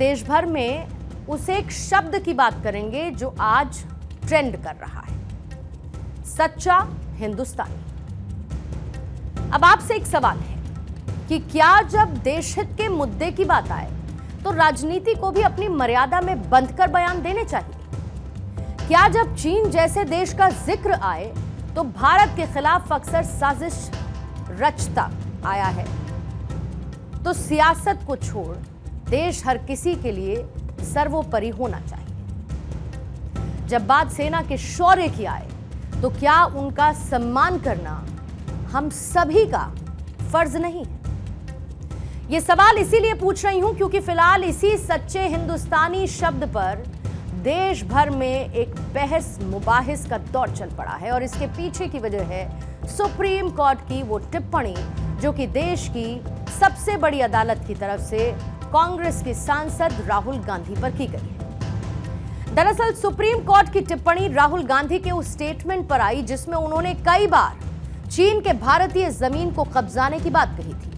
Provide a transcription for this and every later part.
देश भर में उस एक शब्द की बात करेंगे जो आज ट्रेंड कर रहा है, सच्चा हिंदुस्तानी। अब आपसे एक सवाल है कि क्या जब देश हित के मुद्दे की बात आए तो राजनीति को भी अपनी मर्यादा में बंद कर बयान देने चाहिए? क्या जब चीन जैसे देश का जिक्र आए तो भारत के खिलाफ अक्सर साजिश रचता आया है? तो सियासत को छोड़ देश हर किसी के लिए सर्वोपरि होना चाहिए। जब बात सेना के शौर्य की आए तो क्या उनका सम्मान करना हम सभी का फर्ज नहीं है? यह सवाल इसीलिए पूछ रही हूं क्योंकि फिलहाल इसी सच्चे हिंदुस्तानी शब्द पर देश भर में एक बहस मुबाहिस का दौर चल पड़ा है और इसके पीछे की वजह है सुप्रीम कोर्ट की वो टिप्पणी जो कि देश की सबसे बड़ी अदालत की तरफ से कांग्रेस के सांसद राहुल गांधी पर की गई है। दरअसल सुप्रीम कोर्ट की टिप्पणी राहुल गांधी के उस स्टेटमेंट पर आई जिसमें उन्होंने कई बार चीन के भारतीय जमीन को कब्जाने की बात कही थी।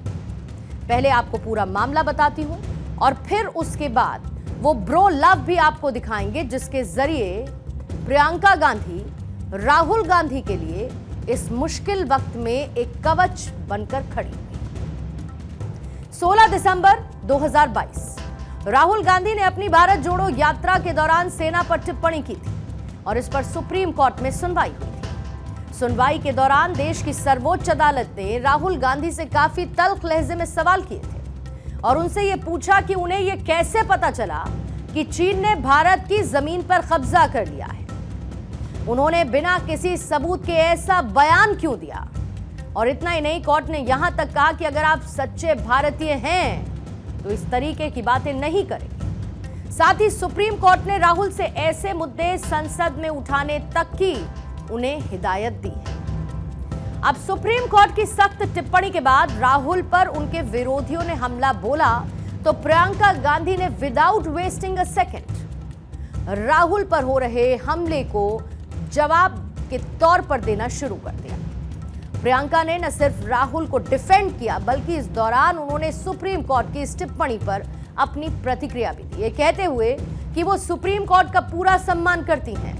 पहले आपको पूरा मामला बताती हूं और फिर उसके बाद वो ब्रो लव भी आपको दिखाएंगे जिसके जरिए प्रियंका गांधी राहुल गांधी के लिए इस मुश्किल वक्त में एक कवच बनकर खड़ी हुई। 16 दिसंबर 2022 राहुल गांधी ने अपनी भारत जोड़ो यात्रा के दौरान सेना पर टिप्पणी की थी और इस पर सुप्रीम कोर्ट में सुनवाई हुई थी। सुनवाई के दौरान देश की सर्वोच्च अदालत ने राहुल गांधी से काफी तल्ख लहजे में सवाल किए थे और उनसे यह पूछा कि उन्हें यह कैसे पता चला कि चीन ने भारत की जमीन पर कब्जा कर लिया है। उन्होंने बिना किसी सबूत के ऐसा बयान क्यों दिया? और इतना ही नहीं, कोर्ट ने यहां तक कहा कि अगर आप सच्चे भारतीय हैं तो इस तरीके की बातें नहीं करेंगे। साथ ही सुप्रीम कोर्ट ने राहुल से ऐसे मुद्दे संसद में उठाने तक की उन्हें हिदायत दी है। अब सुप्रीम कोर्ट की सख्त टिप्पणी के बाद राहुल पर उनके विरोधियों ने हमला बोला तो प्रियंका गांधी ने without wasting a second Rahul पर हो रहे हमले को जवाब के तौर पर देना शुरू कर दिया। प्रियंका ने न सिर्फ राहुल को डिफेंड किया बल्कि इस दौरान उन्होंने सुप्रीम कोर्ट की इस टिप्पणी पर अपनी प्रतिक्रिया भी दी, ये कहते हुए कि वो सुप्रीम कोर्ट का पूरा सम्मान करती हैं,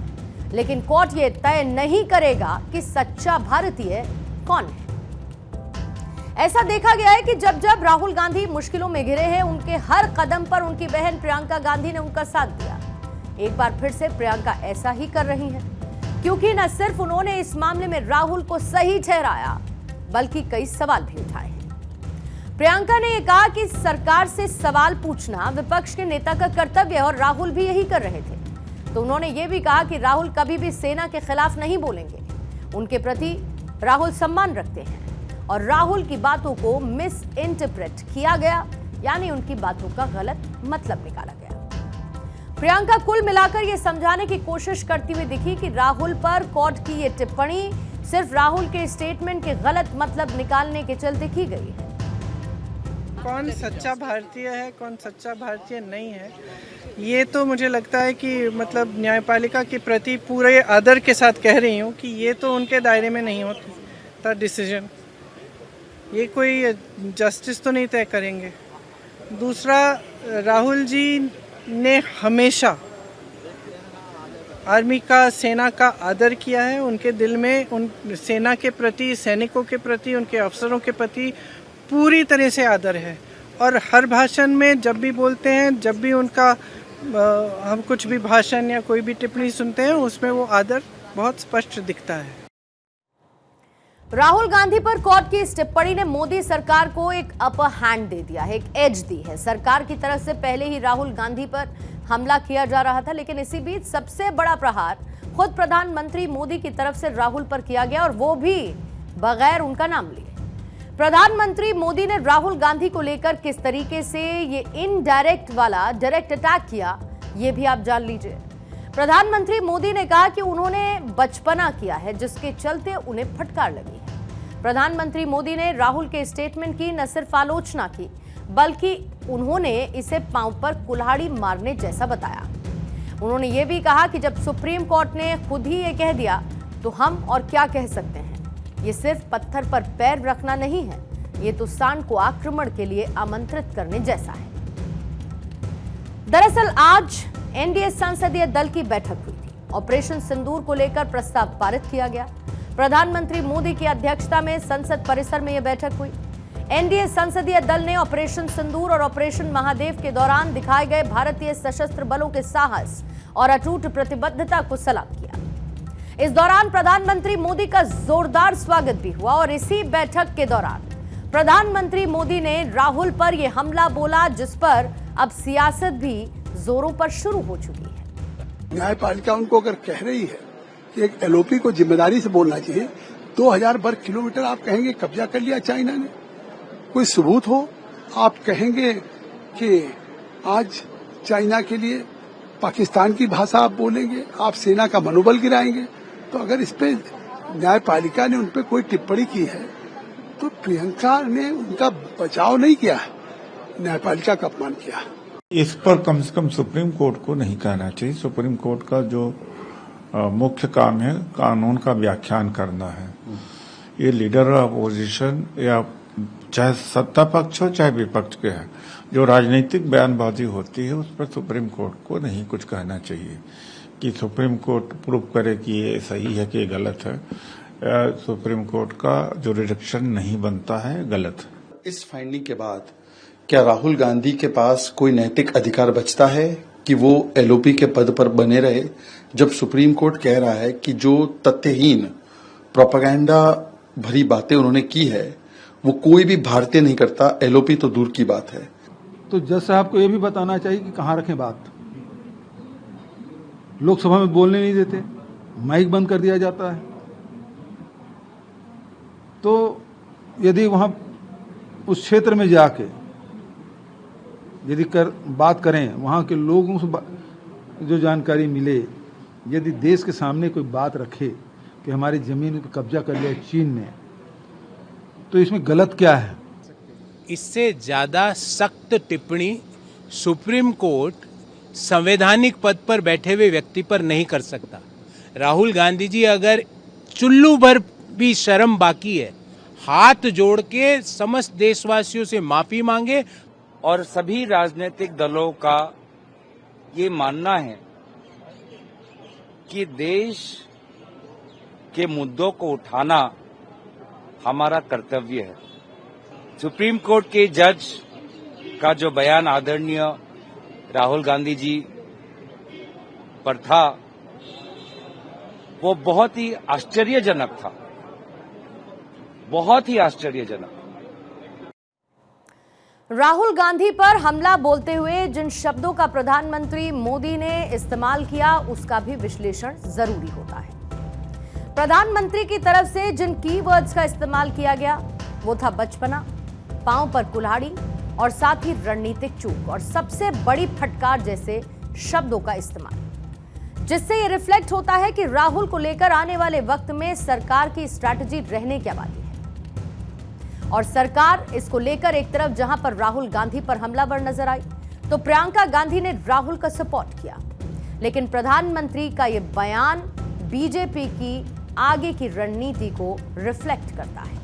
लेकिन कोर्ट ये तय नहीं करेगा कि सच्चा भारतीय कौन है। ऐसा देखा गया है कि जब जब राहुल गांधी मुश्किलों में घिरे हैं उनके हर कदम पर उनकी बहन प्रियंका गांधी ने उनका साथ दिया। एक बार फिर से प्रियंका ऐसा ही कर रही हैं क्योंकि न सिर्फ उन्होंने इस मामले में राहुल को सही ठहराया बल्कि कई सवाल भी उठाए हैं। प्रियंका ने यह कहा कि सरकार से सवाल पूछना विपक्ष के नेता का कर्तव्य है और राहुल भी यही कर रहे थे। तो उन्होंने ये भी कहा कि राहुल कभी भी सेना के खिलाफ नहीं बोलेंगे, उनके प्रति राहुल सम्मान रखते हैं और राहुल की बातों को मिस इंटरप्रेट किया गया, यानी उनकी बातों का गलत मतलब निकाला गया। प्रियंका कुल मिलाकर यह समझाने की कोशिश करती हुई दिखी कि राहुल पर कोर्ट की यह टिप्पणी सिर्फ राहुल के स्टेटमेंट के गलत मतलब निकालने के चलते की गई है। कौन सच्चा भारतीय है, कौन सच्चा भारतीय नहीं है, ये तो मुझे लगता है कि मतलब न्यायपालिका के प्रति पूरे आदर के साथ कह रही हूँ कि ये तो उनके दायरे में नहीं होता डिसीजन। ये कोई जस्टिस तो नहीं तय करेंगे। दूसरा, राहुल जी ने हमेशा आर्मी का, सेना का आदर किया है। उनके दिल में उन सेना के प्रति, सैनिकों के प्रति, उनके अफसरों के प्रति पूरी तरह से आदर है और हर भाषण में जब भी बोलते हैं, जब भी उनका हम कुछ भी भाषण या कोई भी टिप्पणी सुनते हैं उसमें वो आदर बहुत स्पष्ट दिखता है। राहुल गांधी पर कोर्ट की इस टिप्पणी ने मोदी सरकार को एक अपर हैंड दे दिया है, एक एज दी है। सरकार की तरफ से पहले ही राहुल गांधी पर हमला किया जा रहा था, लेकिन इसी बीच सबसे बड़ा प्रहार खुद प्रधानमंत्री मोदी की तरफ से राहुल पर किया गया और वो भी बगैर उनका नाम लिए। प्रधानमंत्री मोदी ने राहुल गांधी को लेकर किस तरीके से ये इनडायरेक्ट वाला डायरेक्ट अटैक किया, ये भी आप जान लीजिए। प्रधानमंत्री मोदी ने कहा कि उन्होंने बचपना किया है जिसके चलते उन्हें फटकार लगी है। प्रधानमंत्री मोदी ने राहुल के स्टेटमेंट की न सिर्फ आलोचना की बल्कि उन्होंने इसे पांव पर कुल्हाड़ी मारने जैसा बताया। उन्होंने ये भी कहा कि जब सुप्रीम कोर्ट ने खुद ही ये कह दिया तो हम और क्या कह सकते हैं। ये सिर्फ पत्थर पर पैर रखना नहीं है, ये तो सांड को आक्रमण के लिए आमंत्रित करने जैसा है। दरअसल आज एनडीए संसदीय दल की बैठक हुई थी। ऑपरेशन सिंदूर को लेकर प्रस्ताव पारित किया गया। प्रधानमंत्री मोदी की अध्यक्षता में संसद परिसर में यह बैठक हुई। एनडीए संसदीय दल ने ऑपरेशन सिंदूर और ऑपरेशन महादेव के दौरान दिखाए गए भारतीय सशस्त्र बलों के साहस और अटूट प्रतिबद्धता को सलाम किया। इस दौरान प्रधानमंत्री मोदी का जोरदार स्वागत भी हुआ और इसी बैठक के दौरान प्रधानमंत्री मोदी ने राहुल पर यह हमला बोला, जिस पर अब सियासत भी जोरों पर शुरू हो चुकी है। न्यायपालिका उनको अगर कह रही है कि एक एलओपी को जिम्मेदारी से बोलना चाहिए, 2000 वर्ग किलोमीटर आप कहेंगे कब्जा कर लिया चाइना ने, कोई सबूत हो? आप कहेंगे कि आज चाइना के लिए पाकिस्तान की भाषा आप बोलेंगे, आप सेना का मनोबल गिराएंगे। तो अगर इस पे न्यायपालिका ने उन पे कोई टिप्पणी की है तो प्रियंका ने उनका बचाव नहीं किया, न्यायपालिका का अपमान किया। इस पर कम से कम सुप्रीम कोर्ट को नहीं कहना चाहिए। सुप्रीम कोर्ट का जो मुख्य काम है कानून का व्याख्यान करना है। ये लीडर ऑफ अपोजिशन या चाहे सत्ता पक्ष हो चाहे विपक्ष के है, जो राजनीतिक बयानबाजी होती है उस पर सुप्रीम कोर्ट को नहीं कुछ कहना चाहिए कि सुप्रीम कोर्ट प्रूव करे कि ये सही है कि ये गलत है। सुप्रीम कोर्ट का जो रिडक्शन नहीं बनता है, गलत। इस फाइंडिंग के बाद क्या राहुल गांधी के पास कोई नैतिक अधिकार बचता है कि वो एलओपी के पद पर बने रहे, जब सुप्रीम कोर्ट कह रहा है कि जो तथ्यहीन प्रोपेगेंडा भरी बातें उन्होंने की है वो कोई भी भारतीय नहीं करता, एलओपी तो दूर की बात है। तो जज साहब को यह भी बताना चाहिए कि कहाँ रखें बात। लोकसभा में बोलने नहीं देते, माइक बंद कर दिया जाता है। तो यदि वहां उस क्षेत्र में जाके यदि बात करें, वहां के लोगों से जो जानकारी मिले, यदि देश के सामने कोई बात रखे कि हमारी जमीन पर कब्जा कर लिया चीन ने, तो इसमें गलत क्या है? इससे ज्यादा सख्त टिप्पणी सुप्रीम कोर्ट संवैधानिक पद पर बैठे हुए व्यक्ति पर नहीं कर सकता। राहुल गांधी जी अगर चुल्लू भर भी शर्म बाकी है, हाथ जोड़ के समस्त देशवासियों से माफी मांगे। और सभी राजनीतिक दलों का ये मानना है कि देश के मुद्दों को उठाना हमारा कर्तव्य है। सुप्रीम कोर्ट के जज का जो बयान आदरणीय राहुल गांधी जी पर था वो बहुत ही आश्चर्यजनक था, बहुत ही आश्चर्यजनक। राहुल गांधी पर हमला बोलते हुए जिन शब्दों का प्रधानमंत्री मोदी ने इस्तेमाल किया उसका भी विश्लेषण जरूरी होता है। प्रधानमंत्री की तरफ से जिन कीवर्ड्स का इस्तेमाल किया गया वो था बचपना, पांव पर कुल्हाड़ी और साथ ही रणनीतिक चूक और सबसे बड़ी फटकार जैसे शब्दों का इस्तेमाल, जिससे ये रिफ्लेक्ट होता है कि राहुल को लेकर आने वाले वक्त में सरकार की स्ट्रैटेजी रहने क्या वाली है। और सरकार इसको लेकर एक तरफ जहां पर राहुल गांधी पर हमलावर नजर आई तो प्रियंका गांधी ने राहुल का सपोर्ट किया, लेकिन प्रधानमंत्री का यह बयान बीजेपी की आगे की रणनीति को रिफ्लेक्ट करता है।